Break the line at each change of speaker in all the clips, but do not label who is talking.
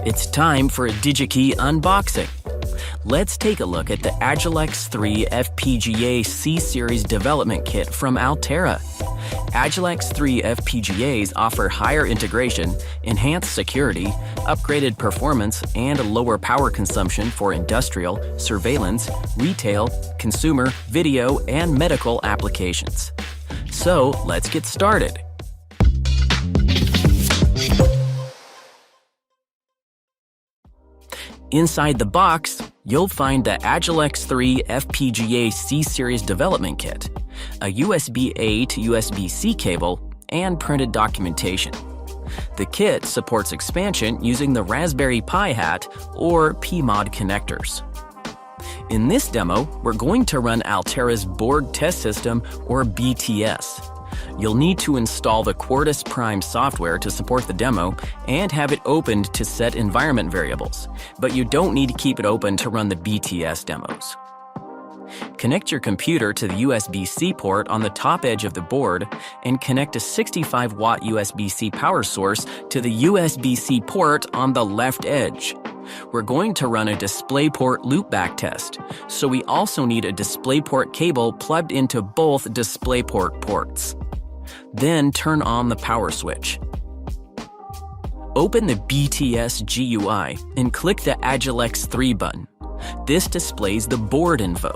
It's time for a Digikey unboxing. Let's take a look at the Agilex 3 FPGA C-Series development kit from Altera. Agilex 3 FPGAs offer higher integration, enhanced security, upgraded performance, and lower power consumption for industrial, surveillance, retail, consumer, video, and medical applications. So let's get started. Inside the box, you'll find the Agilex 3 FPGA C-Series development kit, a USB-A to USB-C cable, and printed documentation. The kit supports expansion using the Raspberry Pi Hat or PMOD connectors. In this demo, we're going to run Altera's Board Test System, or BTS. You'll need to install the Quartus Prime software to support the demo and have it opened to set environment variables, but you don't need to keep it open to run the BTS demos. Connect your computer to the USB-C port on the top edge of the board and connect a 65-watt USB-C power source to the USB-C port on the left edge. We're going to run a DisplayPort loopback test, so we also need a DisplayPort cable plugged into both DisplayPort ports. Then turn on the power switch. Open the BTS GUI and click the Agilex 3 button. This displays the board info.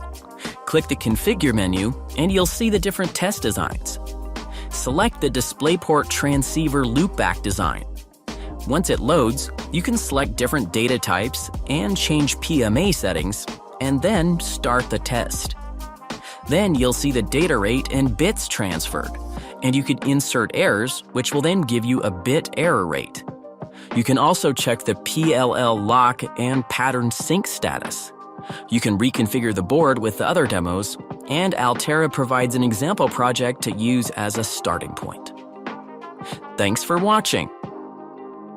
Click the Configure menu and you'll see the different test designs. Select the DisplayPort transceiver loopback design. Once it loads, you can select different data types and change PMA settings, and then start the test. Then you'll see the data rate and bits transferred, and you can insert errors, which will then give you a bit error rate. You can also check the PLL lock and pattern sync status. You can reconfigure the board with the other demos, and Altera provides an example project to use as a starting point. Thanks for watching.